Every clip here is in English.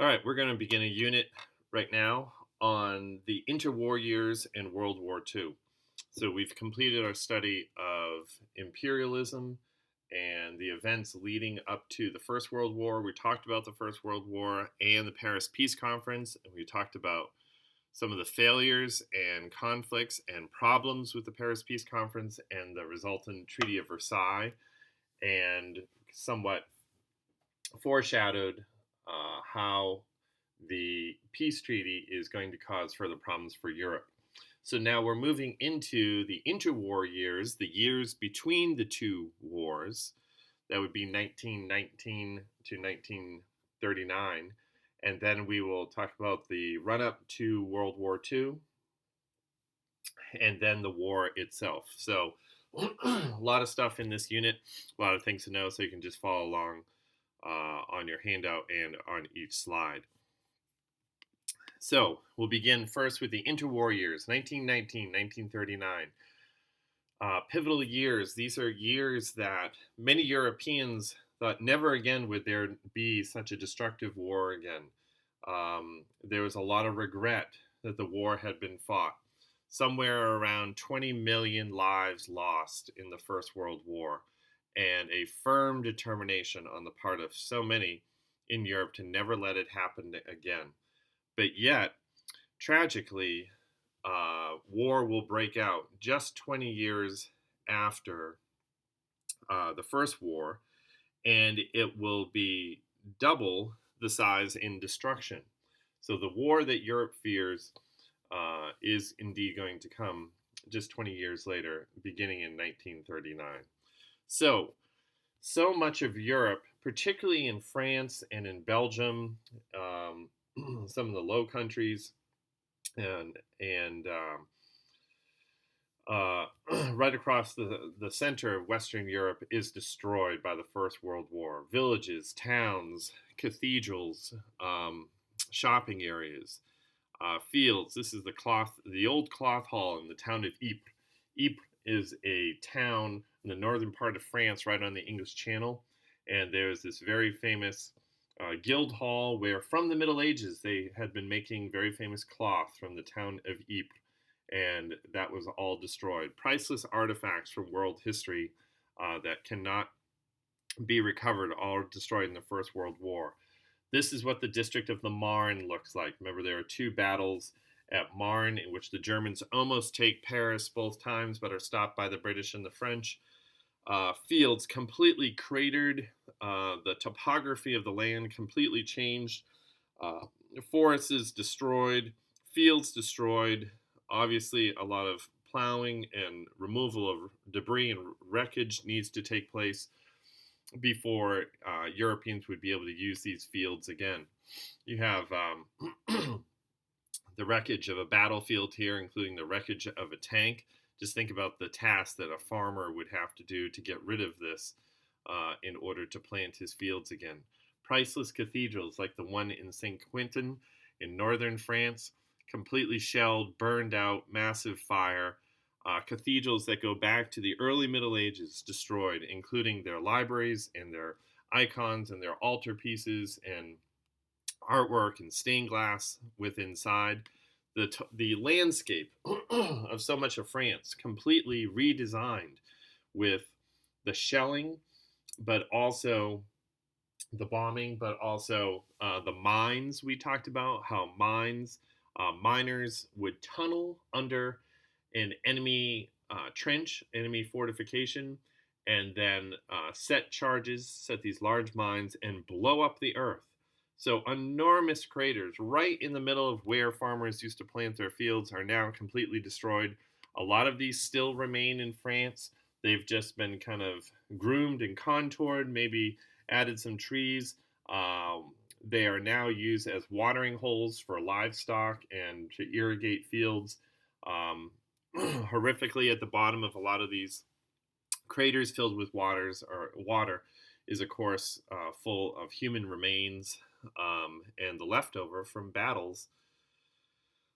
All right, we're going to begin a unit right now on the interwar years and World War II. So we've completed our study of imperialism and the events leading up to the First World War. We talked about the First World War and the Paris Peace Conference, and we talked about some of the failures and conflicts and problems with the Paris Peace Conference and the resultant Treaty of Versailles, and somewhat foreshadowed how the peace treaty is going to cause further problems for Europe. So now we're moving into the interwar years, the years between the two wars. That would be 1919 to 1939. And then we will talk about the run up to World War II and then the war itself. So a lot of stuff in this unit, a lot of things to know, so you can just follow along on your handout and on each slide. So we'll begin first with the interwar years, 1919, 1939. Pivotal years. These are years that many Europeans thought never again would there be such a destructive war again. There was a lot of regret that the war had been fought. Somewhere around 20 million lives lost in the First World War, and a firm determination on the part of so many in Europe to never let it happen again. But yet, tragically, war will break out just 20 years after the First War, and it will be double the size in destruction. So the war that Europe fears is indeed going to come just 20 years later, beginning in 1939. So much of Europe, particularly in France and in Belgium, some of the Low Countries, and right across the center of Western Europe is destroyed by the First World War. Villages, towns, cathedrals, shopping areas, fields. This is the old cloth hall in the town of Ypres. Ypres is a town in the northern part of France, right on the English Channel, and there's this very famous guild hall where, from the Middle Ages, they had been making very famous cloth from the town of Ypres, and that was all destroyed. Priceless artifacts from world history that cannot be recovered, all destroyed in the First World War. This is what the district of the Marne looks like. Remember, there are two battles at Marne in which the Germans almost take Paris both times, but are stopped by the British and the French. Fields completely cratered, the topography of the land completely changed, forests destroyed, fields destroyed, obviously a lot of plowing and removal of debris and wreckage needs to take place before Europeans would be able to use these fields again. You have the wreckage of a battlefield here, including the wreckage of a tank. Just think about the task that a farmer would have to do to get rid of this in order to plant his fields again. Priceless cathedrals like the one in St. Quentin in northern France, completely shelled, burned out, massive fire. Cathedrals that go back to the early Middle Ages destroyed, including their libraries and their icons and their altarpieces and artwork and stained glass with inside. The landscape of so much of France completely redesigned with the shelling, but also the bombing, but also the mines we talked about, how miners would tunnel under an enemy trench, enemy fortification, and then set these large mines, and blow up the earth. So enormous craters right in the middle of where farmers used to plant their fields are now completely destroyed. A lot of these still remain in France. They've just been kind of groomed and contoured, maybe added some trees. They are now used as watering holes for livestock and to irrigate fields. Horrifically, at the bottom of a lot of these craters filled with water is, of course, full of human remains and the leftover from battles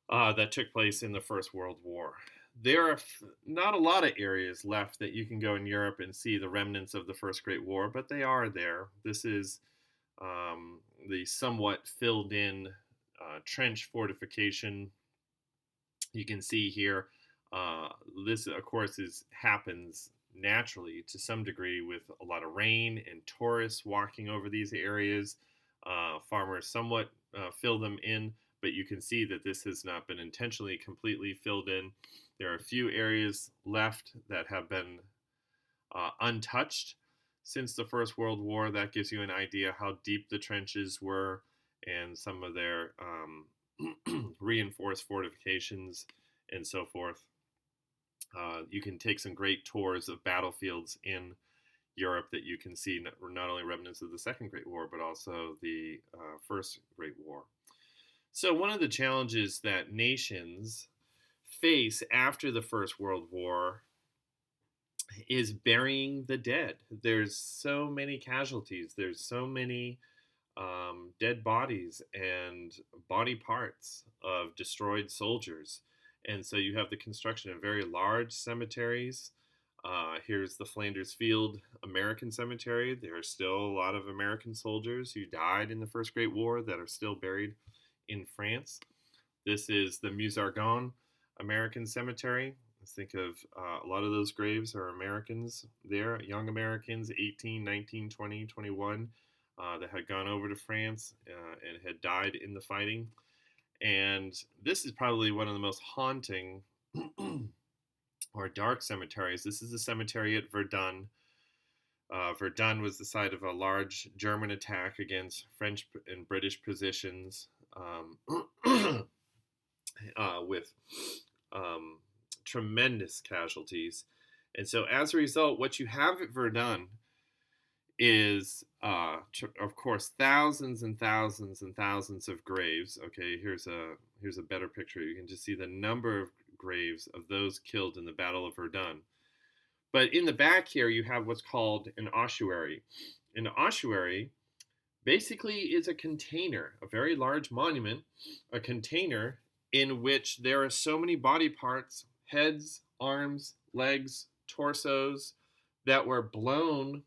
that took place in the First World War. There are not a lot of areas left that you can go in Europe and see the remnants of the First Great War, but they are there. This is the somewhat filled in trench fortification. You can see here, uh, this of course happens naturally to some degree with a lot of rain and tourists walking over these areas. Farmers somewhat fill them in, but you can see that this has not been intentionally completely filled in. There are a few areas left that have been untouched since the First World War. That gives you an idea how deep the trenches were and some of their reinforced fortifications and so forth. You can take some great tours of battlefields in Europe that you can see not only remnants of the Second Great War, but also the First Great War. So one of the challenges that nations face after the First World War is burying the dead. There's so many casualties. There's so many dead bodies and body parts of destroyed soldiers. And so you have the construction of very large cemeteries. Here's the Flanders Field American Cemetery. There are still a lot of American soldiers who died in the First Great War that are still buried in France. This is the Musargon American Cemetery. Let's think of a lot of those graves are Americans there, young Americans, 18, 19, 20, 21, that had gone over to France and had died in the fighting. And this is probably one of the most haunting or dark cemeteries. This is the cemetery at Verdun. Verdun was the site of a large German attack against French and British positions with tremendous casualties. And so as a result, what you have at Verdun is, of course, thousands and thousands and thousands of graves. Okay, here's a better picture. You can just see the number of graves of those killed in the Battle of Verdun. But in the back here, you have what's called an ossuary. An ossuary basically is a container, a very large monument, a container in which there are so many body parts, heads, arms, legs, torsos, that were blown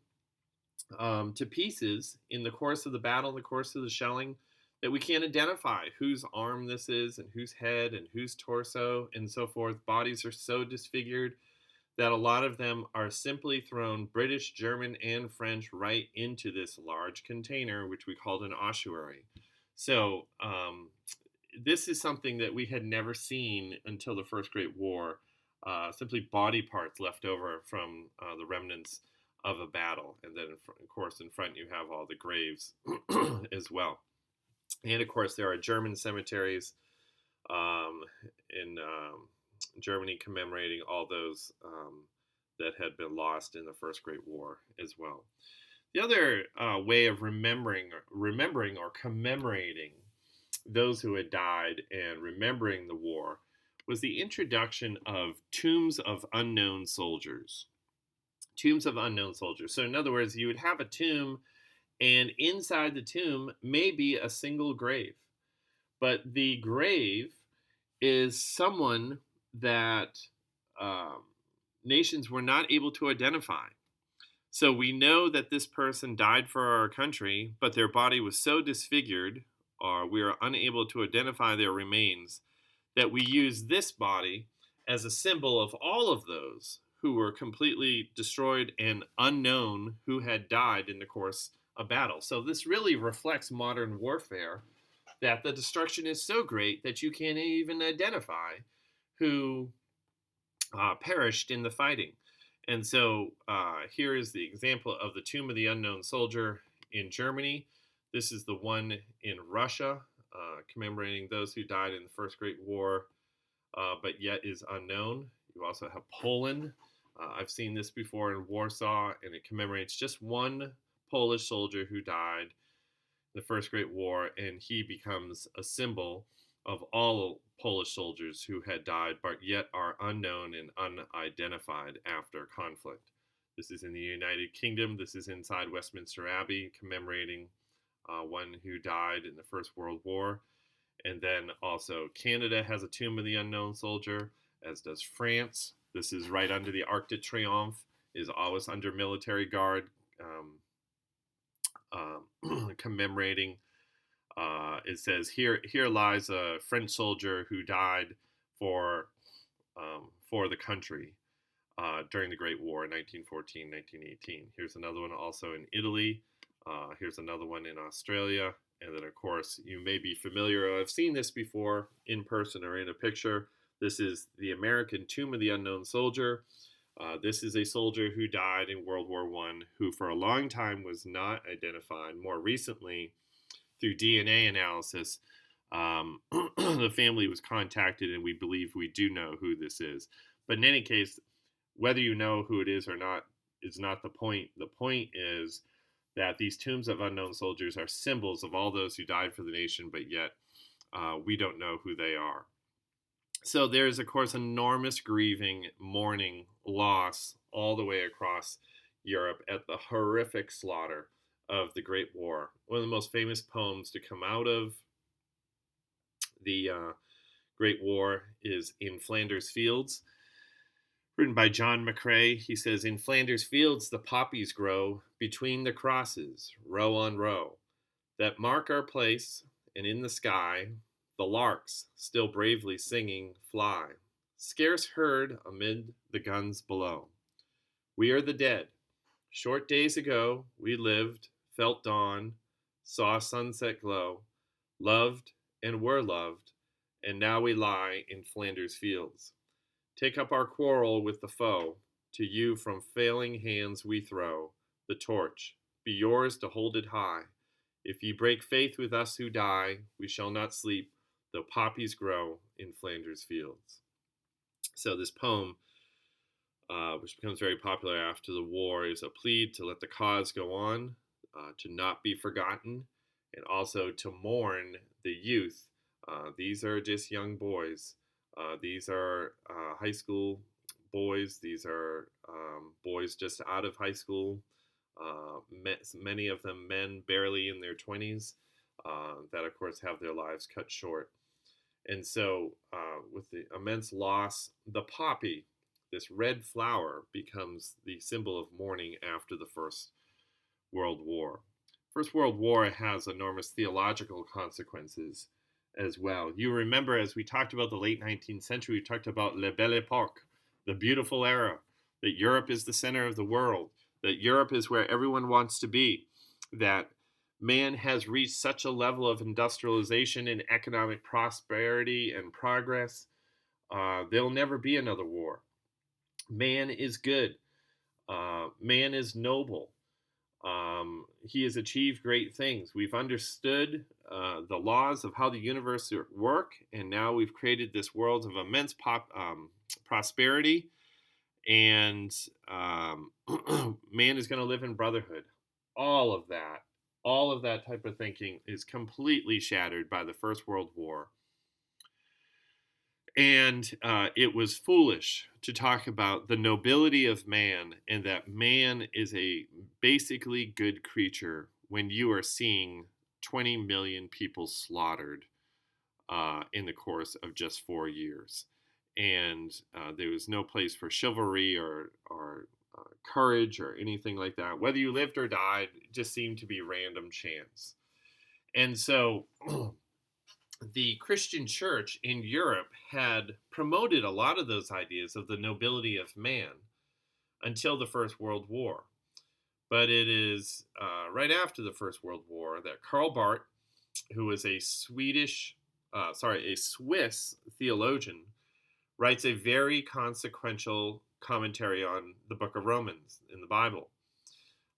to pieces in the course of the battle, in the course of the shelling, that we can't identify whose arm this is and whose head and whose torso and so forth. Bodies are so disfigured that a lot of them are simply thrown, British, German, and French, right into this large container, which we called an ossuary. So this is something that we had never seen until the First Great War, simply body parts left over from the remnants of a battle. And then, of course, in front you have all the graves as well. And, of course, there are German cemeteries in Germany commemorating all those that had been lost in the First Great War as well. The other way of remembering or commemorating those who had died and remembering the war was the introduction of tombs of unknown soldiers. Tombs of unknown soldiers. So in other words, you would have a tomb, and inside the tomb may be a single grave. But the grave is someone that nations were not able to identify. So we know that this person died for our country, but their body was so disfigured, or we are unable to identify their remains, that we use this body as a symbol of all of those who were completely destroyed and unknown who had died in the course of battle. So this really reflects modern warfare, that the destruction is so great that you can't even identify who perished in the fighting. And so here is the example of the Tomb of the Unknown Soldier in Germany. This is the one in Russia, commemorating those who died in the First Great War, but yet is unknown. You also have Poland. I've seen this before in Warsaw, and it commemorates just one Polish soldier who died in the First Great War, and he becomes a symbol of all Polish soldiers who had died, but yet are unknown and unidentified after conflict. This is in the United Kingdom. This is inside Westminster Abbey, commemorating one who died in the First World War. And then also Canada has a Tomb of the Unknown Soldier, as does France. This is right under the Arc de Triomphe, is always under military guard, commemorating It says, here lies a French soldier who died for for the country during the Great War in 1914, 1918. Here's another one also in Italy. Here's another one in Australia. And then, of course, you may be familiar, I've seen this before in person or in a picture. This is the American Tomb of the Unknown Soldier. This is a soldier who died in World War I, who for a long time was not identified. More recently, through DNA analysis, the family was contacted, and we believe we do know who this is. But in any case, whether you know who it is or not is not the point. The point is that these tombs of unknown soldiers are symbols of all those who died for the nation, but yet we don't know who they are. So there's, of course, enormous grieving, mourning, loss all the way across Europe at the horrific slaughter of the Great War. One of the most famous poems to come out of the Great War is In Flanders Fields, written by John McCrae. He says, "In Flanders fields the poppies grow between the crosses, row on row, that mark our place, and in the sky the larks, still bravely singing, fly, scarce heard amid the guns below. We are the dead. Short days ago we lived, felt dawn, saw sunset glow, loved and were loved, and now we lie in Flanders fields. Take up our quarrel with the foe. To you from failing hands we throw the torch. Be yours to hold it high. If ye break faith with us who die, we shall not sleep, though poppies grow in Flanders fields." So this poem, which becomes very popular after the war, is a plea to let the cause go on, to not be forgotten, and also to mourn the youth. These are just young boys. These are high school boys. These are boys just out of high school. Many of them men barely in their 20s that, of course, have their lives cut short. And so, with the immense loss, the poppy, this red flower, becomes the symbol of mourning after the First World War. First World War has enormous theological consequences as well. You remember, as we talked about the late 19th century, we talked about La Belle Époque, the beautiful era, that Europe is the center of the world, that Europe is where everyone wants to be, that man has reached such a level of industrialization and economic prosperity and progress. There'll never be another war. Man is good. Man is noble. He has achieved great things. We've understood the laws of how the universe work, and now we've created this world of immense prosperity, and man is going to live in brotherhood. All of that type of thinking is completely shattered by the First World War. And it was foolish to talk about the nobility of man and that man is a basically good creature when you are seeing 20 million people slaughtered in the course of just 4 years. And there was no place for chivalry or courage or anything like that. Whether you lived or died, it just seemed to be random chance. And so the Christian church in Europe had promoted a lot of those ideas of the nobility of man until the First World War. But it is right after the First World War that Karl Barth, who was a Swiss theologian, writes a very consequential commentary on the book of Romans in the Bible.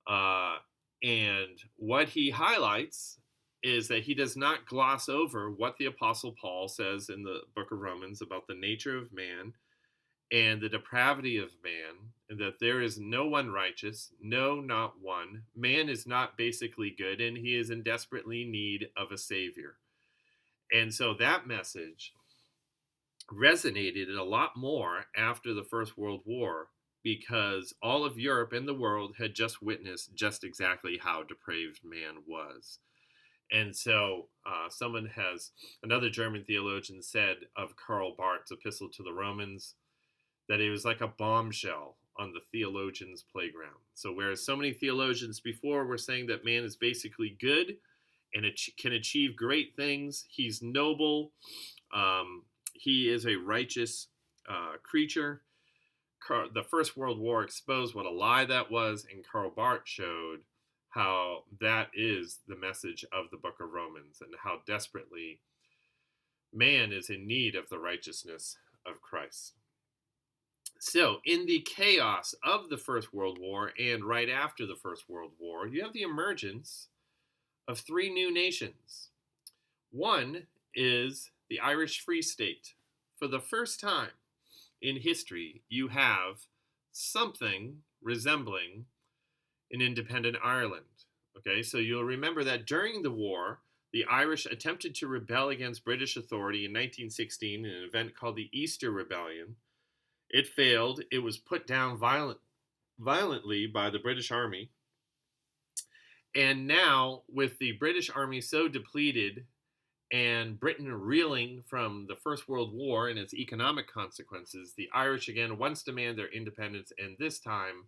And what he highlights is that he does not gloss over what the Apostle Paul says in the book of Romans about the nature of man and the depravity of man, and that there is no one righteous, no, not one. Man is not basically good, and he is in desperately need of a Savior. And so that message resonated a lot more after the First World War, because all of Europe and the world had just witnessed just exactly how depraved man was. And so another German theologian said of Karl Barth's epistle to the Romans that it was like a bombshell on the theologian's playground. So whereas so many theologians before were saying that man is basically good and can achieve great things. He's noble. He is a righteous creature. The First World War exposed what a lie that was, and Karl Barth showed how that is the message of the book of Romans and how desperately man is in need of the righteousness of Christ. So, in the chaos of the First World War and right after the First World War, you have the emergence of three new nations. One is the Irish Free State. For the first time in history, you have something resembling an independent Ireland. Okay, so you'll remember that during the war, the Irish attempted to rebel against British authority in 1916 in an event called the Easter Rebellion. It failed. It was put down violently by the British Army. And now, with the British Army so depleted and Britain reeling from the First World War and its economic consequences, the Irish again once demand their independence, and this time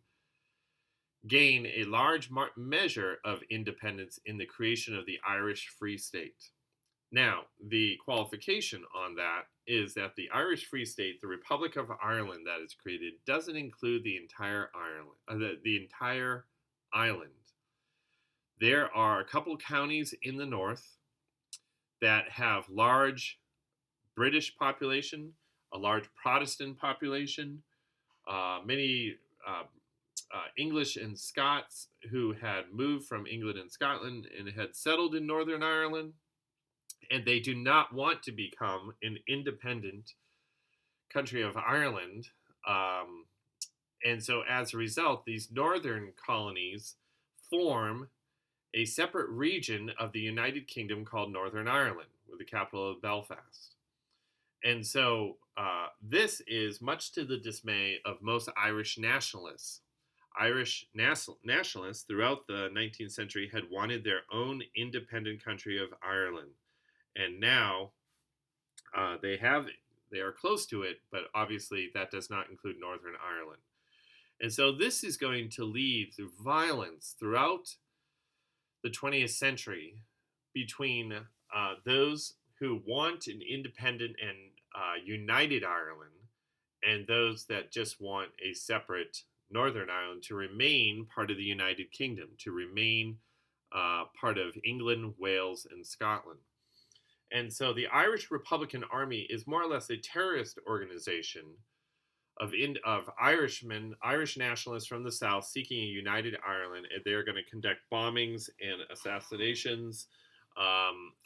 gain a large measure of independence in the creation of the Irish Free State. Now, the qualification on that is that the Irish Free State, the Republic of Ireland that is created, doesn't include the entire Ireland, the entire island. There are a couple counties in the north that have large British population, a large Protestant population, many English and Scots who had moved from England and Scotland and had settled in Northern Ireland, and they do not want to become an independent country of Ireland. And so as a result, these northern colonies form a separate region of the United Kingdom called Northern Ireland, with the capital of Belfast. And so this is much to the dismay of most Irish nationalists. Irish nationalists throughout the 19th century had wanted their own independent country of Ireland. And now they have it. They are close to it, but obviously that does not include Northern Ireland. And so this is going to lead to violence throughout the 20th century between those who want an independent and united Ireland and those that just want a separate Northern Ireland to remain part of the United Kingdom, to remain part of England, Wales, and Scotland. And so the Irish Republican Army is more or less a terrorist organization of Irishmen, Irish nationalists from the South seeking a united Ireland, and they're going to conduct bombings and assassinations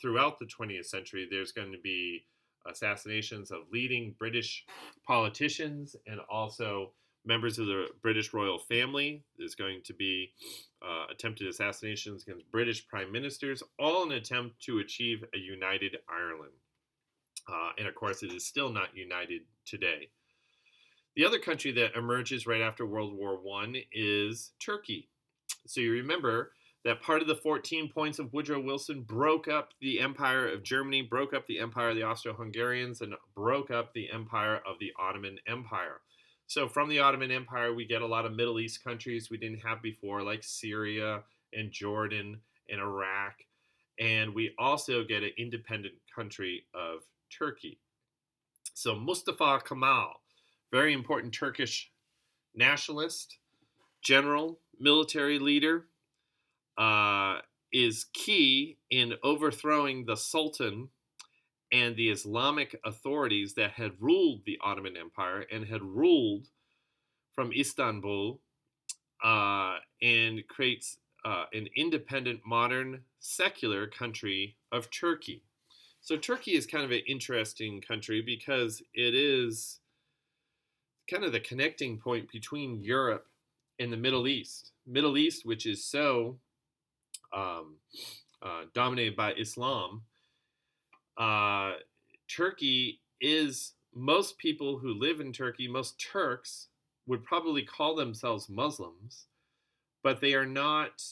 throughout the 20th century. There's going to be assassinations of leading British politicians and also members of the British royal family. There's going to be attempted assassinations against British prime ministers, all in an attempt to achieve a united Ireland. And of course, it is still not united today. The other country that emerges right after World War I is Turkey. So you remember that part of the 14 points of Woodrow Wilson broke up the Empire of Germany, broke up the Empire of the Austro-Hungarians, and broke up the Empire of the Ottoman Empire. So from the Ottoman Empire, we get a lot of Middle East countries we didn't have before, like Syria and Jordan and Iraq. And we also get an independent country of Turkey. So Mustafa Kemal, very important Turkish nationalist, general, military leader, is key in overthrowing the Sultan and the Islamic authorities that had ruled the Ottoman Empire and had ruled from Istanbul, and creates an independent, modern, secular country of Turkey. So Turkey is kind of an interesting country because it is kind of the connecting point between Europe and the Middle East. Middle East, which is so dominated by Islam. Turkey is, most people who live in Turkey, most Turks would probably call themselves Muslims, but they are not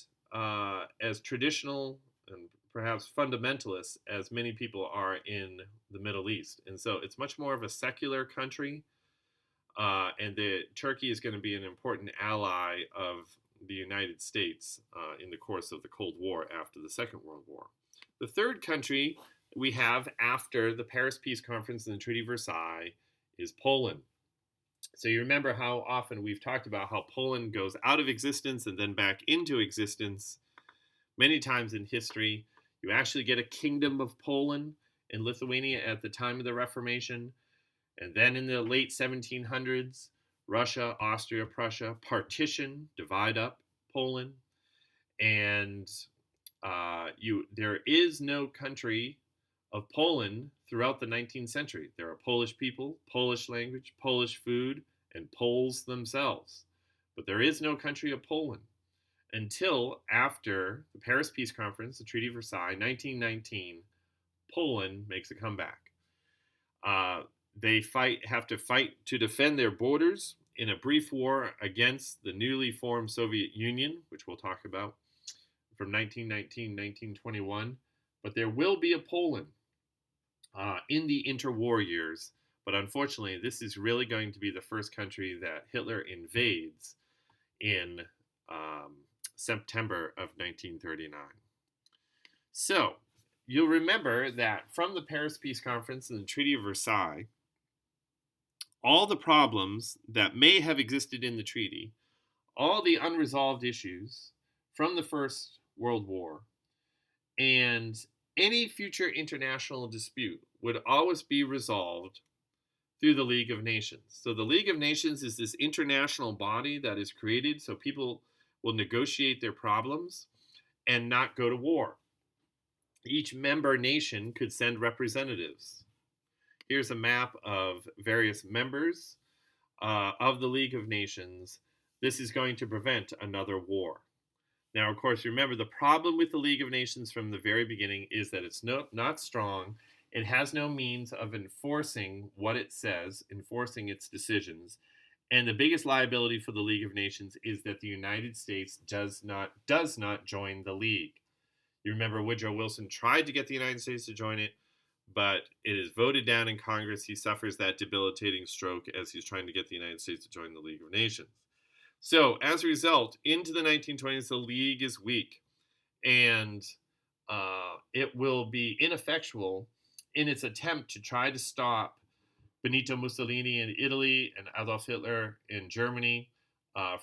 as traditional and perhaps fundamentalist as many people are in the Middle East. And so it's much more of a secular country, and Turkey is going to be an important ally of the United States in the course of the Cold War after the Second World War. The third country we have after the Paris Peace Conference and the Treaty of Versailles is Poland. So you remember how often we've talked about how Poland goes out of existence and then back into existence many times in history. You actually get a kingdom of Poland and Lithuania at the time of the Reformation. And then in the late 1700s, Russia, Austria, Prussia partition, divide up Poland. And there is no country of Poland throughout the 19th century. There are Polish people, Polish language, Polish food, and Poles themselves. But there is no country of Poland until after the Paris Peace Conference, the Treaty of Versailles, 1919. Poland makes a comeback. They have to fight to defend their borders in a brief war against the newly formed Soviet Union, which we'll talk about, from 1919 1921. But there will be a Poland in the interwar years. But unfortunately, this is really going to be the first country that Hitler invades in September of 1939. So, you'll remember that from the Paris Peace Conference and the Treaty of Versailles, all the problems that may have existed in the treaty, all the unresolved issues from the First World War, and any future international dispute would always be resolved through the League of Nations. So the League of Nations is this international body that is created so people will negotiate their problems and not go to war. Each member nation could send representatives. Here's a map of various members of the League of Nations. This is going to prevent another war. Now, of course, remember the problem with the League of Nations from the very beginning is that it's not strong. It has no means of enforcing what it says, enforcing its decisions. And the biggest liability for the League of Nations is that the United States does not join the League. You remember Woodrow Wilson tried to get the United States to join it, but it is voted down in Congress. He suffers that debilitating stroke as he's trying to get the United States to join the League of Nations. So, as a result, into the 1920s, the League is weak, and it will be ineffectual in its attempt to try to stop Benito Mussolini in Italy and Adolf Hitler in Germany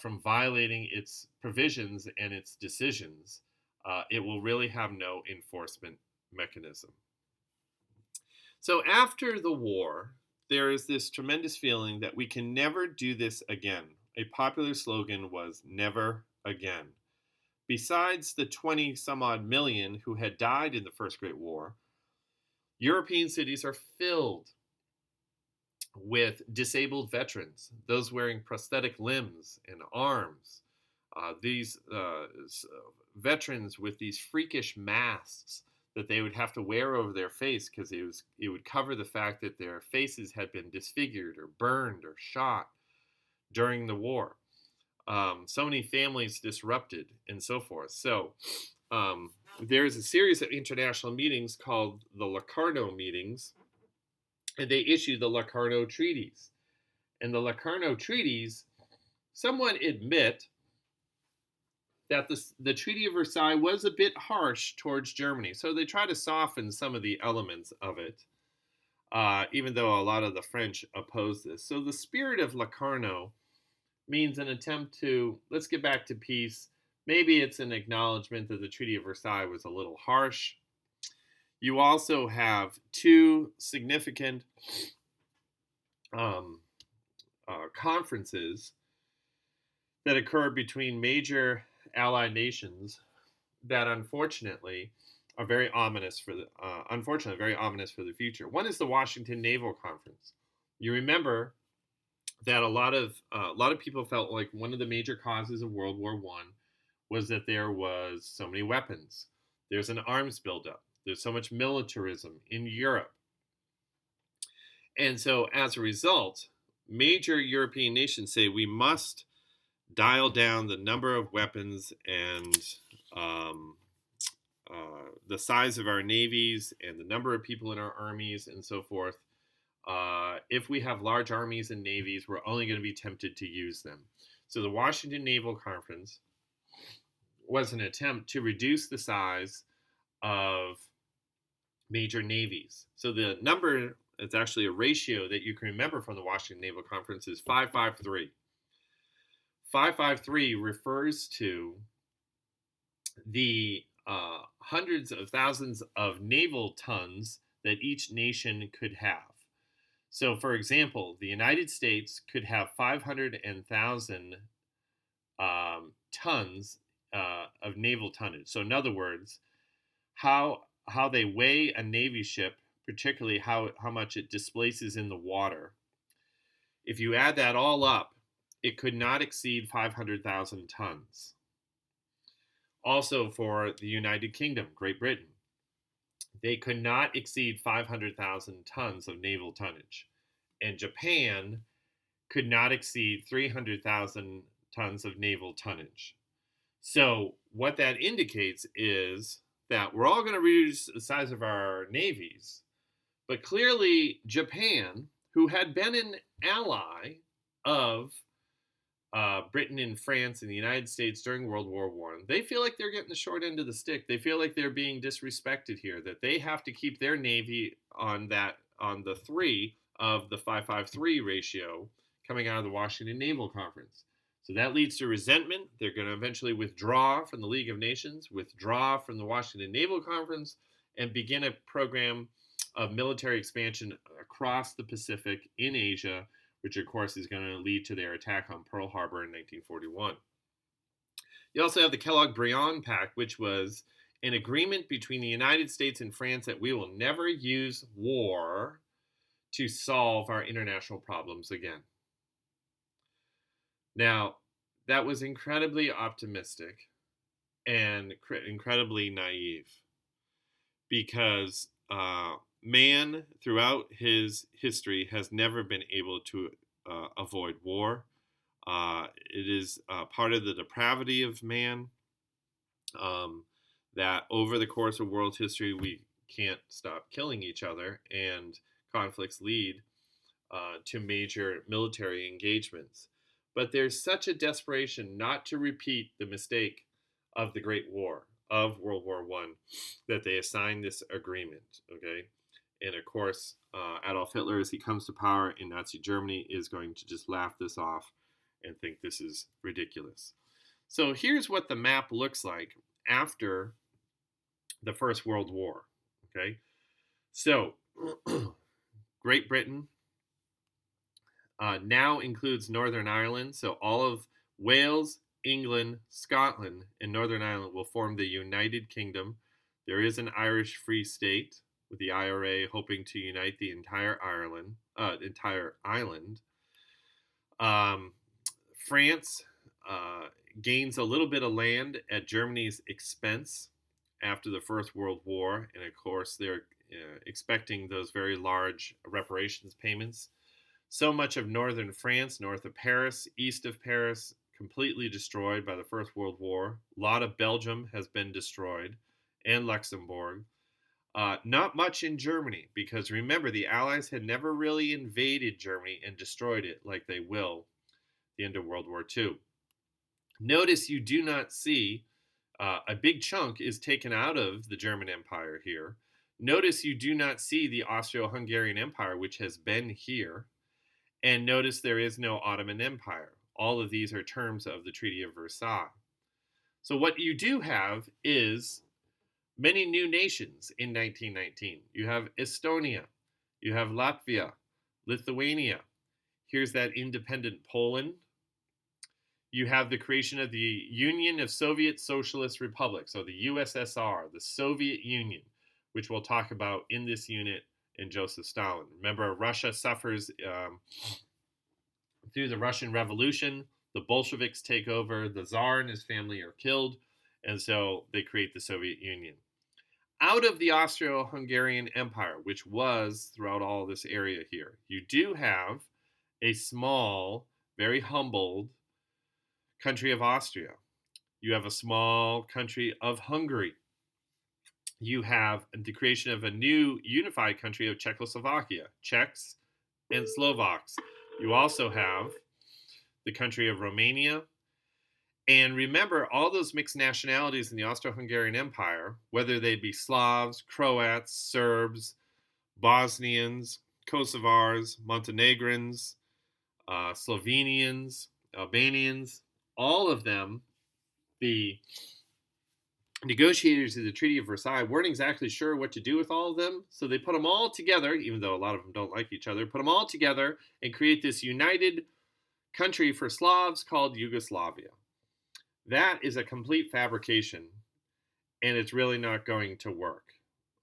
from violating its provisions and its decisions. It will really have no enforcement mechanism. So after the war, there is this tremendous feeling that we can never do this again. A popular slogan was never again. Besides the 20 some odd million who had died in the First Great War, European cities are filled with disabled veterans, those wearing prosthetic limbs and arms. These veterans with these freakish masks that they would have to wear over their face because it would cover the fact that their faces had been disfigured or burned or shot during the war. So many families disrupted and so forth. So there's a series of international meetings called the Locarno meetings, and they issue the Locarno treaties. And the Locarno treaties somewhat admit that the Treaty of Versailles was a bit harsh towards Germany. So they try to soften some of the elements of it, even though a lot of the French oppose this. So the spirit of Locarno means an attempt to, let's get back to peace. Maybe it's an acknowledgement that the Treaty of Versailles was a little harsh. You also have two significant conferences that occurred between major allied nations that unfortunately are very ominous for the future. One is the Washington Naval Conference. You remember that a lot of people felt like one of the major causes of World War I was that there was so many weapons. There's an arms buildup. There's so much militarism in Europe. And so as a result, major European nations say we must dial down the number of weapons and the size of our navies and the number of people in our armies and so forth. If we have large armies and navies, we're only going to be tempted to use them. So the Washington Naval Conference was an attempt to reduce the size of major navies. So the number, it's actually a ratio that you can remember from the Washington Naval Conference, is 553. 553 refers to the hundreds of thousands of naval tons that each nation could have. So, for example, the United States could have 500,000 tons of naval tonnage. So, in other words, how they weigh a navy ship, particularly how much it displaces in the water. If you add that all up, it could not exceed 500,000 tons. Also, for the United Kingdom, Great Britain, they could not exceed 500,000 tons of naval tonnage. And Japan could not exceed 300,000 tons of naval tonnage. So, what that indicates is that we're all going to reduce the size of our navies, but clearly Japan, who had been an ally of Britain and France and the United States during World War I, they feel like they're getting the short end of the stick. They feel like they're being disrespected here, that they have to keep their navy on the 3 of the 553 ratio coming out of the Washington Naval Conference. So that leads to resentment. They're going to eventually withdraw from the League of Nations, withdraw from the Washington Naval Conference, and begin a program of military expansion across the Pacific in Asia, which of course is going to lead to their attack on Pearl Harbor in 1941. You also have the Kellogg-Briand Pact, which was an agreement between the United States and France that we will never use war to solve our international problems again. Now, that was incredibly optimistic and incredibly naive, because man, throughout his history, has never been able to avoid war. It is part of the depravity of man, that over the course of world history, we can't stop killing each other, and conflicts lead to major military engagements. But there's such a desperation not to repeat the mistake of the Great War, of World War I, that they assigned this agreement, okay? And of course, Adolf Hitler, as he comes to power in Nazi Germany, is going to just laugh this off and think this is ridiculous. So here's what the map looks like after the First World War, okay? So Great Britain now includes Northern Ireland, so all of Wales, England, Scotland, and Northern Ireland will form the United Kingdom. There is an Irish Free State, with the IRA hoping to unite the entire island. France gains a little bit of land at Germany's expense after the First World War, and of course they're expecting those very large reparations payments. So much of northern France, north of Paris, east of Paris, completely destroyed by the First World War. A lot of Belgium has been destroyed, and Luxembourg. Not much in Germany, because remember, the Allies had never really invaded Germany and destroyed it like they will at the end of World War II. Notice you do not see a big chunk is taken out of the German Empire here. Notice you do not see the Austro-Hungarian Empire, which has been here. And notice there is no Ottoman Empire. All of these are terms of the Treaty of Versailles. So what you do have is many new nations in 1919. You have Estonia, you have Latvia, Lithuania. Here's that independent Poland. You have the creation of the Union of Soviet Socialist Republics, so the USSR, the Soviet Union, which we'll talk about in this unit, and Joseph Stalin. Remember, Russia suffers through the Russian Revolution. The Bolsheviks take over. The Tsar and his family are killed, and so they create the Soviet Union. Out of the Austro-Hungarian Empire, which was throughout all this area here, you do have a small, very humbled country of Austria. You have a small country of Hungary. You have the creation of a new unified country of Czechoslovakia, Czechs and Slovaks. You also have the country of Romania And remember, all those mixed nationalities in the Austro-Hungarian Empire, whether they be Slavs, Croats, Serbs, Bosnians, Kosovars, Montenegrins, Slovenians, Albanians, all of them, the negotiators of the Treaty of Versailles weren't exactly sure what to do with all of them, so they put them all together, even though a lot of them don't like each other, put them all together and create this united country for Slavs called Yugoslavia. That is a complete fabrication, and it's really not going to work.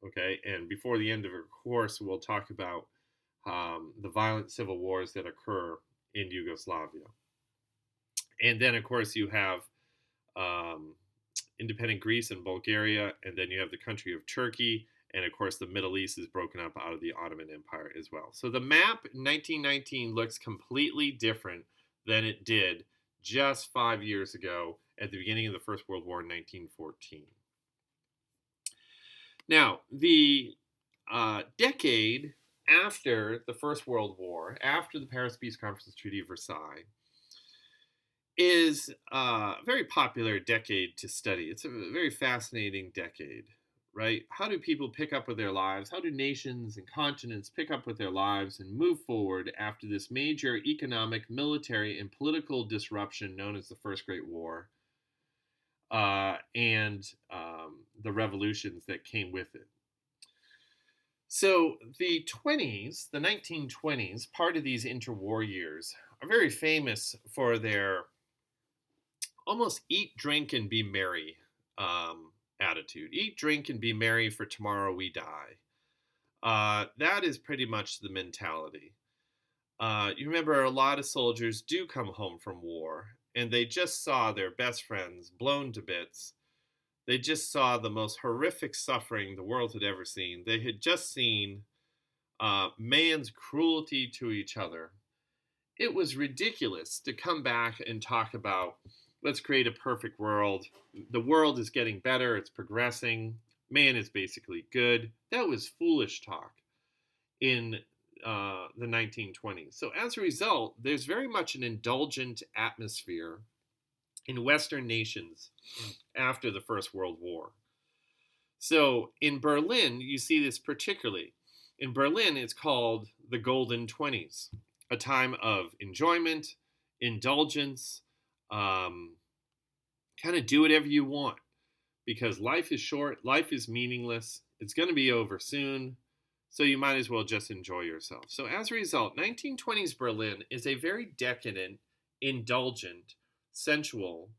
Okay, and before the end of our course, we'll talk about the violent civil wars that occur in Yugoslavia. And then, of course, you have um, independent Greece and Bulgaria, and then you have the country of Turkey, and of course, the Middle East is broken up out of the Ottoman Empire as well. So the map in 1919 looks completely different than it did just 5 years ago at the beginning of the First World War in 1914. Now, the decade after the First World War, after the Paris Peace Conference Treaty of Versailles, is a very popular decade to study. It's a very fascinating decade, right? How do people pick up with their lives? How do nations and continents pick up with their lives and move forward after this major economic, military, and political disruption known as the First Great War and the revolutions that came with it? So the 20s, the 1920s, part of these interwar years, are very famous for their almost eat, drink, and be merry attitude. Eat, drink, and be merry, for tomorrow we die. That is pretty much the mentality. You remember a lot of soldiers do come home from war, and they just saw their best friends blown to bits. They just saw the most horrific suffering the world had ever seen. They had just seen man's cruelty to each other. It was ridiculous to come back and talk about, let's create a perfect world. The world is getting better. It's progressing. Man is basically good. That was foolish talk in the 1920s. So as a result, there's very much an indulgent atmosphere in Western nations after the First World War. So in Berlin, you see this particularly. In Berlin, it's called the Golden 20s, a time of enjoyment, indulgence, kind of do whatever you want, because life is short, life is meaningless, it's going to be over soon, so you might as well just enjoy yourself. So as a result, 1920s Berlin is a very decadent, indulgent, sensual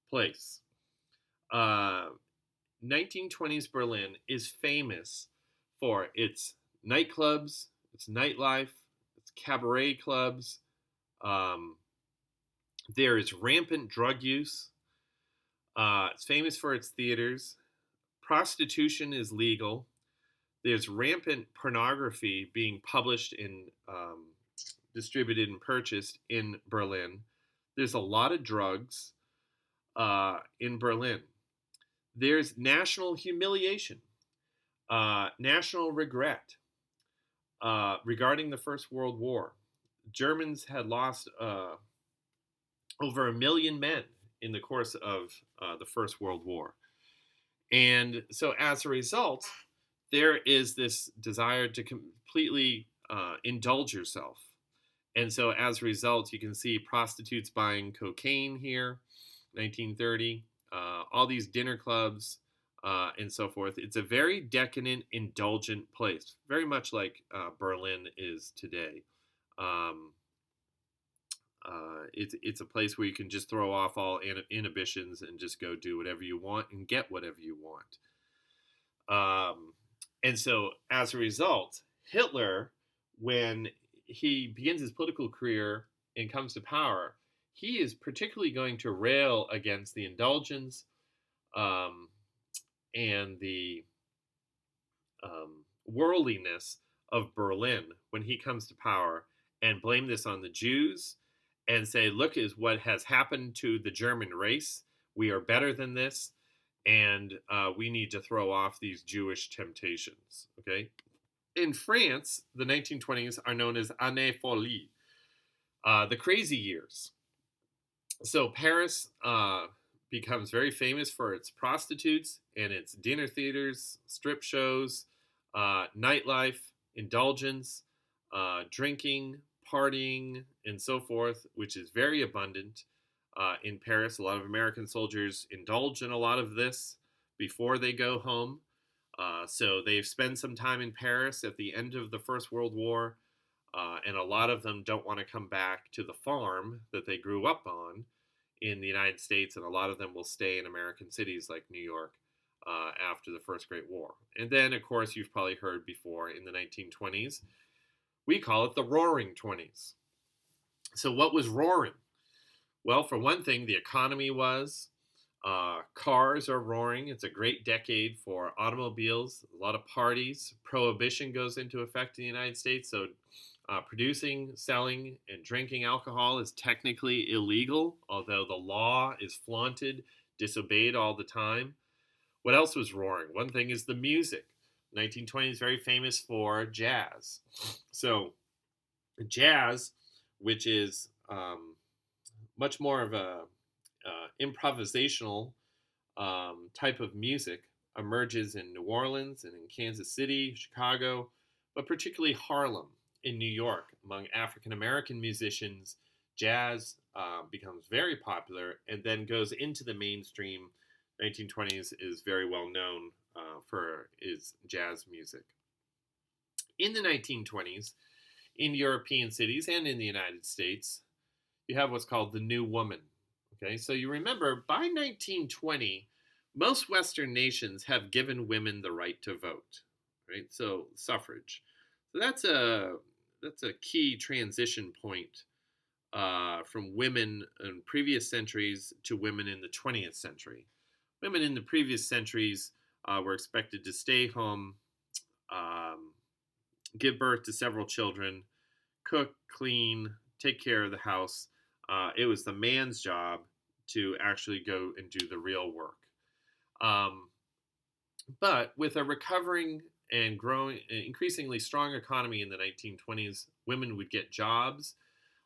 place. 1920s Berlin is famous for its nightclubs, its nightlife, its cabaret clubs. There is rampant drug use. It's famous for its theaters. Prostitution is legal. There's rampant pornography being published and distributed and purchased in Berlin. There's a lot of drugs in Berlin. There's national humiliation, national regret regarding the First World War. Germans had lost over 1 million men in the course of the First World War. And so as a result, there is this desire to completely indulge yourself. And so as a result, you can see prostitutes buying cocaine here, 1930, all these dinner clubs and so forth. It's a very decadent, indulgent place, very much like Berlin is today. It's a place where you can just throw off all inhibitions and just go do whatever you want and get whatever you want. And so as a result, Hitler, when he begins his political career and comes to power, he is particularly going to rail against the indulgence and the worldliness of Berlin when he comes to power, and blame this on the Jews and say, look, is what has happened to the German race. We are better than this, and we need to throw off these Jewish temptations. Okay. In France, the 1920s are known as Années Folie, the crazy years. So Paris becomes very famous for its prostitutes and its dinner theaters, strip shows, nightlife, indulgence, drinking, partying, and so forth, which is very abundant in Paris. A lot of American soldiers indulge in a lot of this before they go home. So they've spent some time in Paris at the end of the First World War, and a lot of them don't want to come back to the farm that they grew up on in the United States, and a lot of them will stay in American cities like New York after the First Great War. And then, of course, you've probably heard before in the 1920s, we call it the Roaring Twenties. So, what was roaring? Well, for one thing, the economy was. Cars are roaring. It's a great decade for automobiles, a lot of parties. Prohibition goes into effect in the United States. So, producing, selling, and drinking alcohol is technically illegal, although the law is flaunted, disobeyed all the time. What else was roaring? One thing is the music. 1920 is very famous for jazz. So, jazz, which is much more of a improvisational type of music, emerges in New Orleans and in Kansas City, Chicago, but particularly Harlem in New York. Among African American musicians, jazz becomes very popular and then goes into the mainstream. 1920s is very well known for its jazz music. In the 1920s, in European cities and in the United States, you have what's called the New Woman. Okay, so you remember by 1920, most Western nations have given women the right to vote, right? So suffrage. So that's a key transition point from women in previous centuries to women in the 20th century. Women in the previous centuries were expected to stay home, um, give birth to several children, cook, clean, take care of the house. It was the man's job to actually go and do the real work. Um, but with a recovering and growing, increasingly strong economy in the 1920s, women would get jobs,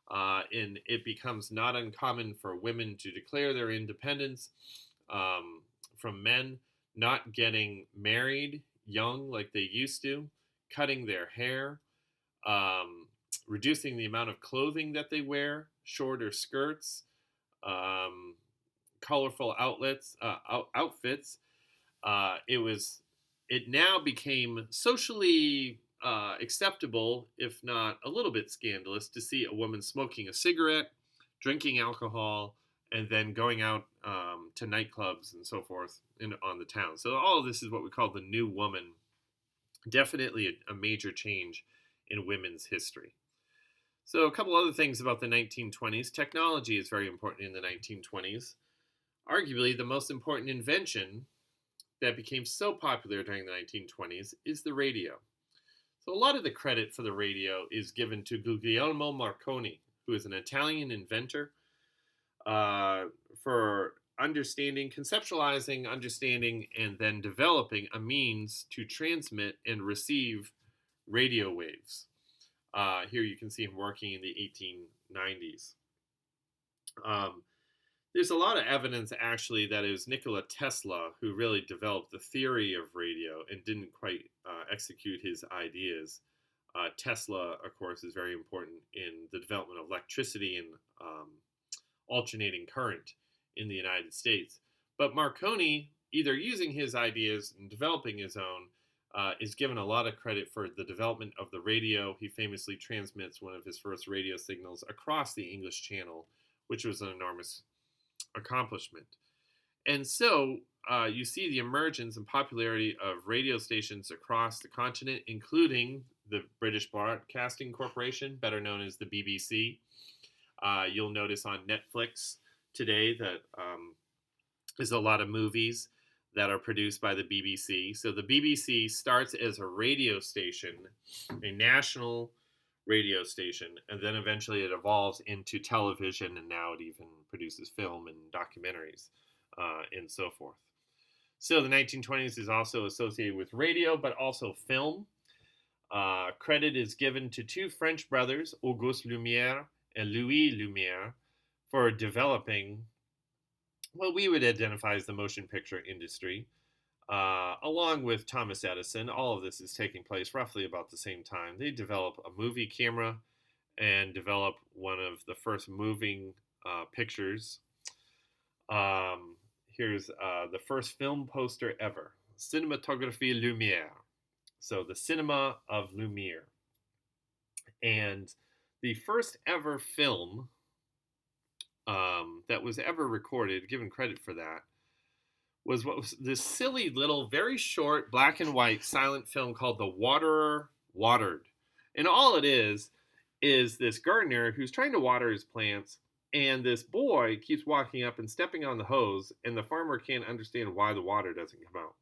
and it becomes not uncommon for women to declare their independence from men, not getting married young like they used to, cutting their hair, um, reducing the amount of clothing that they wear, shorter skirts, um, colorful outfits. It was. It now became socially acceptable, if not a little bit scandalous, to see a woman smoking a cigarette, drinking alcohol, and then going out to nightclubs and so forth on the town. So all of this is what we call the New Woman. Definitely a major change in women's history. So, a couple other things about the 1920s. Technology is very important in the 1920s. Arguably, the most important invention that became so popular during the 1920s is the radio. So, a lot of the credit for the radio is given to Guglielmo Marconi, who is an Italian inventor uh, for conceptualizing, understanding, and then developing a means to transmit and receive radio waves. Here you can see him working in the 1890s. Um, there's a lot of evidence actually that it was Nikola Tesla who really developed the theory of radio and didn't quite execute his ideas. Tesla, of course, is very important in the development of electricity and alternating current in the United States. But Marconi, either using his ideas and developing his own, is given a lot of credit for the development of the radio. He famously transmits one of his first radio signals across the English Channel, which was an enormous accomplishment. And so you see the emergence and popularity of radio stations across the continent, including the British Broadcasting Corporation, better known as the BBC. You'll notice on Netflix today that there's a lot of movies that are produced by the BBC. So the BBC starts as a radio station, a national radio station, and then eventually it evolves into television, and now it even produces film and documentaries and so forth. So the 1920s is also associated with radio, but also film. Credit is given to two French brothers, Auguste Lumière and Louis Lumière, for developing what we would identify as the motion picture industry. Along with Thomas Edison, all of this is taking place roughly about the same time. They develop a movie camera and develop one of the first moving pictures. Here's the first film poster ever, Cinématographie Lumière. So the cinema of Lumiere. And the first ever film that was ever recorded, given credit for that, was what was this silly little, very short, black and white silent film called The Waterer Watered. And all it is this gardener who's trying to water his plants, and this boy keeps walking up and stepping on the hose, and the farmer can't understand why the water doesn't come out.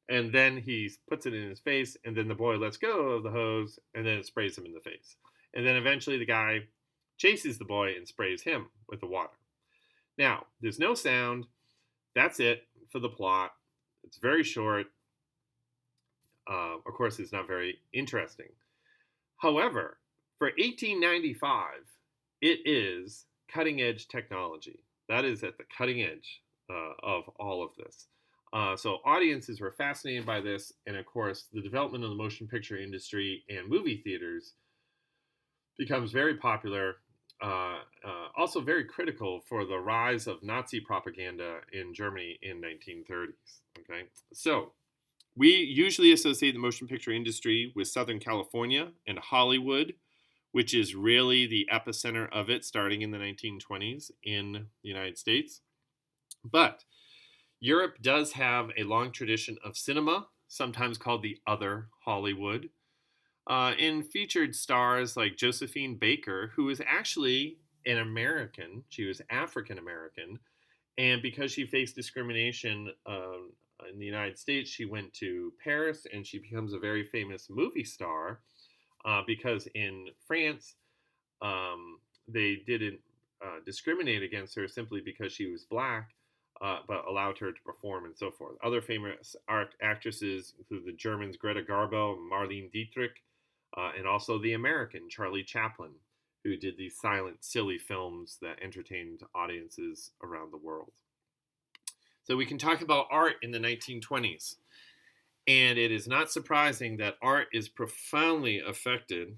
And then he puts it in his face, and then the boy lets go of the hose, and then it sprays him in the face. And then eventually the guy chases the boy and sprays him with the water. Now, there's no sound. That's it for the plot. It's very short. Of course, it's not very interesting. However, for 1895, it is cutting edge technology. That is at the cutting edge of all of this. So audiences were fascinated by this, and of course, the development of the motion picture industry and movie theaters becomes very popular. Also very critical for the rise of Nazi propaganda in Germany in 1930s. Okay, so we usually associate the motion picture industry with Southern California and Hollywood, which is really the epicenter of it, starting in the 1920s in the United States. But Europe does have a long tradition of cinema, sometimes called the other Hollywood, and featured stars like Josephine Baker, who was actually an American. She was African American, and because she faced discrimination in the United States, she went to Paris, and she becomes a very famous movie star because in France, they didn't discriminate against her simply because she was black, but allowed her to perform and so forth. Other famous actresses include the Germans Greta Garbo and Marlene Dietrich, and also the American Charlie Chaplin, who did these silent, silly films that entertained audiences around the world. So we can talk about art in the 1920s. And it is not surprising that art is profoundly affected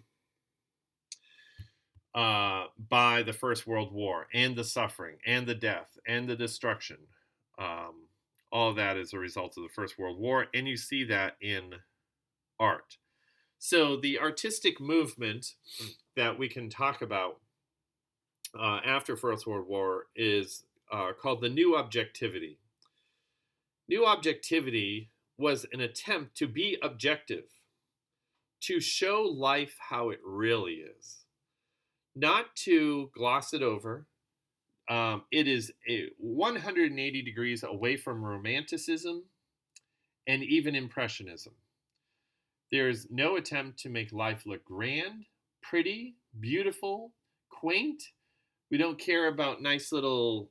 by the First World War and the suffering and the death and the destruction. All of that is a result of the First World War, and you see that in art. So the artistic movement that we can talk about after First World War is called the New Objectivity. New Objectivity was an attempt to be objective, to show life how it really is, not to gloss it over. It is 180 degrees away from Romanticism and even Impressionism. There is no attempt to make life look grand, pretty, beautiful, quaint. We don't care about nice little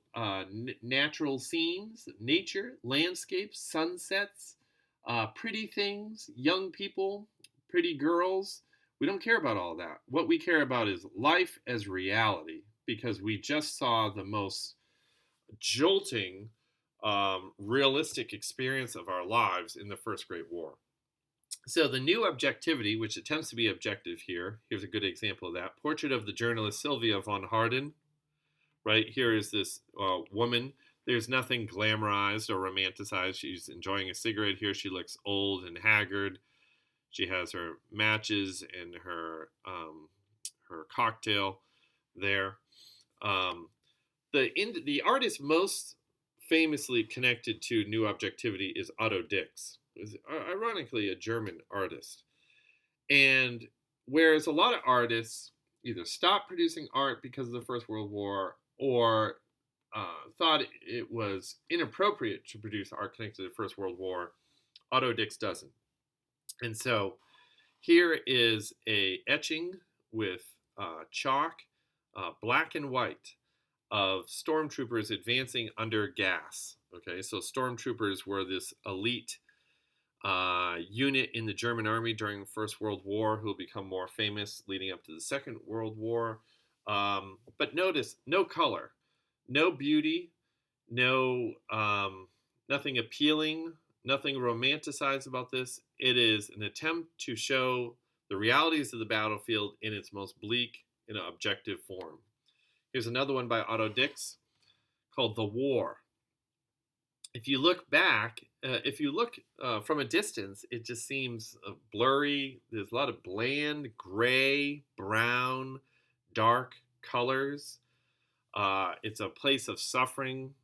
natural scenes, nature, landscapes, sunsets, pretty things, young people, pretty girls. We don't care about all that. What we care about is life as reality, because we just saw the most jolting, realistic experience of our lives in the First Great War. So the New Objectivity, which attempts to be objective here, here's a good example of that. Portrait of the journalist Sylvia von Harden. Right here is this woman. There's nothing glamorized or romanticized. She's enjoying a cigarette here. She looks old and haggard. She has her matches and her cocktail there. The artist most famously connected to New Objectivity is Otto Dix, who's ironically a German artist. And whereas a lot of artists either stopped producing art because of the First World War or thought it was inappropriate to produce art connected to the First World War, Otto Dix doesn't. And so here is a etching with chalk, black and white, of stormtroopers advancing under gas. Okay, so stormtroopers were this elite unit in the German army during the First World War who will become more famous leading up to the Second World War. But notice, no color. no beauty, no nothing appealing, nothing romanticized about this. It is an attempt to show the realities of the battlefield in its most bleak and objective form. Here's another one by Otto Dix called The War. If you look back, if you look from a distance, it just seems blurry. There's a lot of bland, gray, brown, dark colors. It's a place of suffering.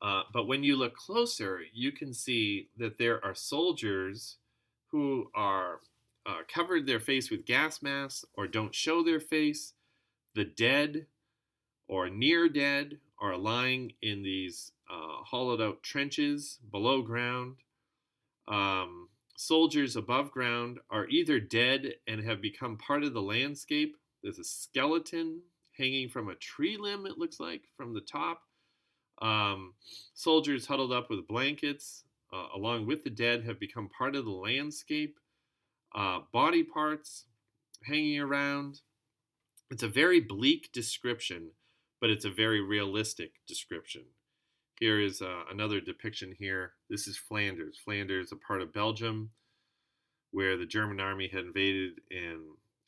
But when you look closer, you can see that there are soldiers who are covered their face with gas masks or don't show their face. The dead or near dead are lying in these hollowed out trenches below ground. Soldiers above ground are either dead and have become part of the landscape. There's a skeleton hanging from a tree limb, it looks like, from the top. Soldiers huddled up with blankets, along with the dead, have become part of the landscape. Body parts hanging around. It's a very bleak description, but it's a very realistic description. Here is another depiction here. This is Flanders. Flanders, a part of Belgium, where the German army had invaded and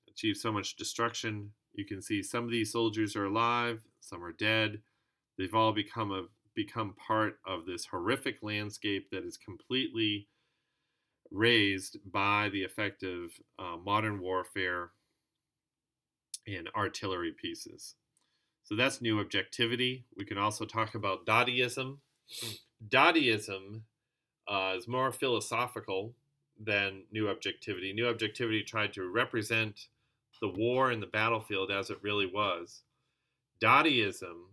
achieved so much destruction. You can see some of these soldiers are alive, some are dead. They've all become part of this horrific landscape that is completely raised by the effect of modern warfare and artillery pieces. So that's new objectivity. We can also talk about Dadaism. Dadaism is more philosophical than new objectivity. New objectivity tried to represent the war and the battlefield as it really was. Dadaism,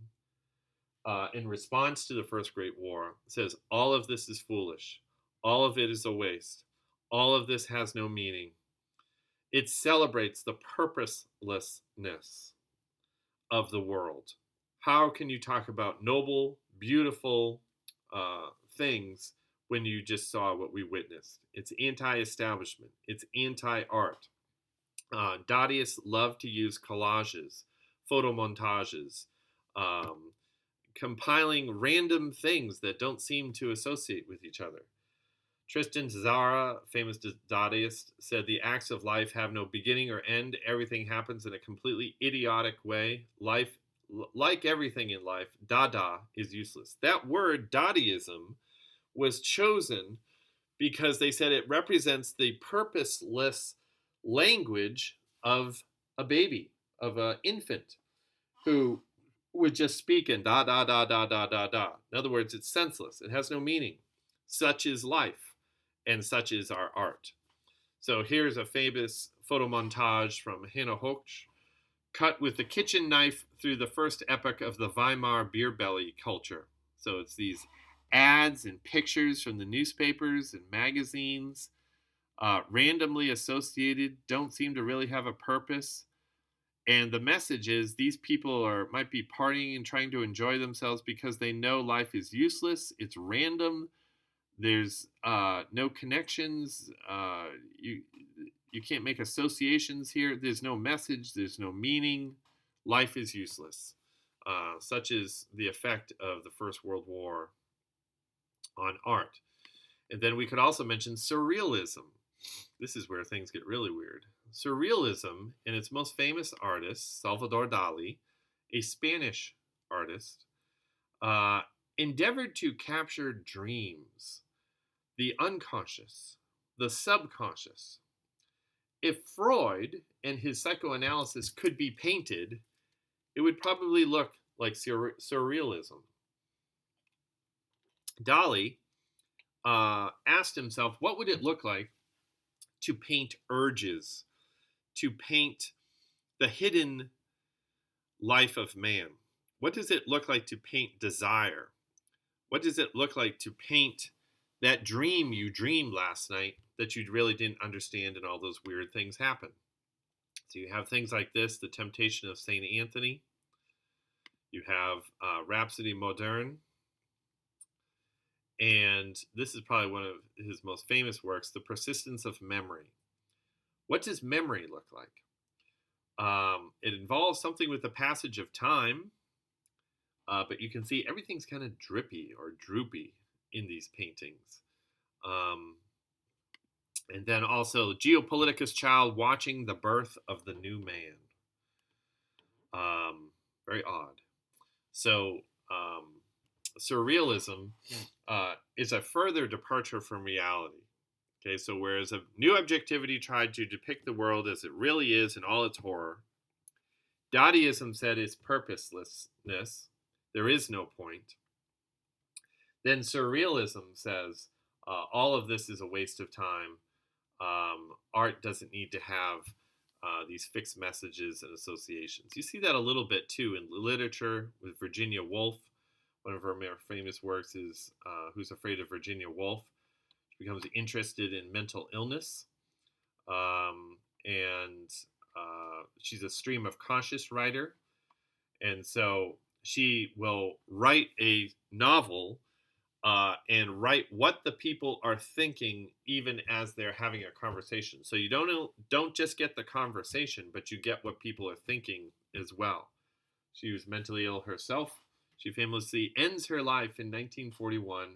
in response to the First Great War, says all of this is foolish. All of it is a waste. All of this has no meaning. It celebrates the purposelessness of the world. How can you talk about noble, beautiful things when you just saw what we witnessed? It's anti-establishment. It's anti-art. Dadaists love to use collages, photo montages, compiling random things that don't seem to associate with each other. Tristan Tzara, famous Dadaist, said the acts of life have no beginning or end. Everything happens in a completely idiotic way. Life, like everything in life, Dada is useless. That word, Dadaism, was chosen because they said it represents the purposeless language of a baby, of an infant, who would just speak in da, da, da, da, da, da, da. In other words, it's senseless. It has no meaning. Such is life, and such is our art. So here's a famous photo montage from Hannah Hoch, cut with the kitchen knife through the first epoch of the Weimar beer belly culture. So it's these ads and pictures from the newspapers and magazines, randomly associated, don't seem to really have a purpose. And the message is these people might be partying and trying to enjoy themselves because they know life is useless. It's random. There's no connections. You can't make associations here. There's no message. There's no meaning. Life is useless. Such is the effect of the First World War on art. And then we could also mention surrealism. This is where things get really weird. Surrealism, and its most famous artist, Salvador Dali, a Spanish artist, endeavored to capture dreams, the unconscious, the subconscious. If Freud and his psychoanalysis could be painted, it would probably look like surrealism. Dali asked himself, what would it look like to paint urges, to paint the hidden life of man? What does it look like to paint desire? What does it look like to paint that dream you dreamed last night that you really didn't understand and all those weird things happen? So you have things like this, The Temptation of St. Anthony. You have Rhapsody Moderne. And this is probably one of his most famous works, The Persistence of Memory. What does memory look like? It involves something with the passage of time, but you can see everything's kind of drippy or droopy in these paintings. Um, and then also Geopolitica's Child watching the birth of the new man. Very odd. So um, surrealism is a further departure from reality. Okay, so whereas a new objectivity tried to depict the world as it really is in all its horror, Dadaism said its purposelessness, there is no point. Then surrealism says all of this is a waste of time. Art doesn't need to have these fixed messages and associations. You see that a little bit too in literature with Virginia Woolf. One of her more famous works is Who's Afraid of Virginia Woolf? She becomes interested in mental illness, and she's a stream of conscious writer. And so she will write a novel and write what the people are thinking even as they're having a conversation. So you don't just get the conversation, but you get what people are thinking as well. She was mentally ill herself. She famously ends her life in 1941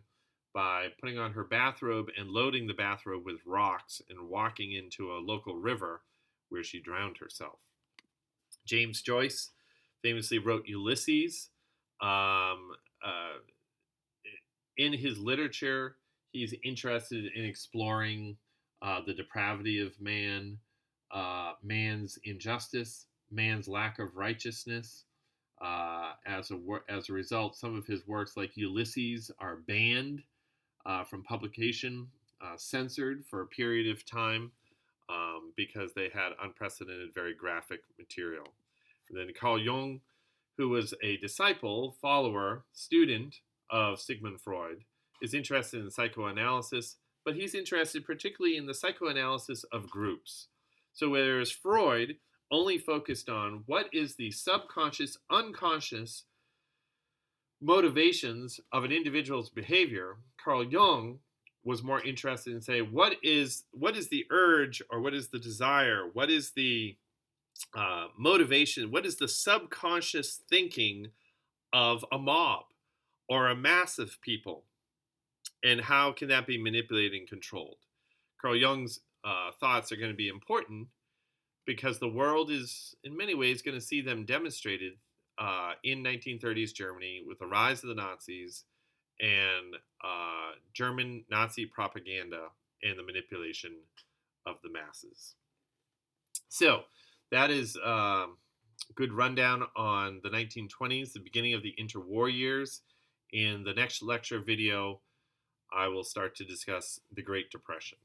by putting on her bathrobe and loading the bathrobe with rocks and walking into a local river where she drowned herself. James Joyce famously wrote Ulysses. Um, uh, in his literature, he's interested in exploring the depravity of man, man's injustice, man's lack of righteousness. As a result, some of his works, like Ulysses, are banned from publication, censored for a period of time because they had unprecedented, very graphic material. And then Carl Jung, who was a disciple, follower, student of Sigmund Freud, is interested in psychoanalysis, but he's interested particularly in the psychoanalysis of groups. So whereas Freud only focused on what is the subconscious, unconscious motivations of an individual's behavior, Carl Jung was more interested in saying what is the urge, or what is the desire, what is the motivation, what is the subconscious thinking of a mob or a mass of people, and how can that be manipulated and controlled. Carl Jung's thoughts are going to be important because the world is in many ways going to see them demonstrated in 1930s Germany with the rise of the Nazis and German Nazi propaganda and the manipulation of the masses. So that is a good rundown on the 1920s, the beginning of the interwar years. In the next lecture video, I will start to discuss the Great Depression.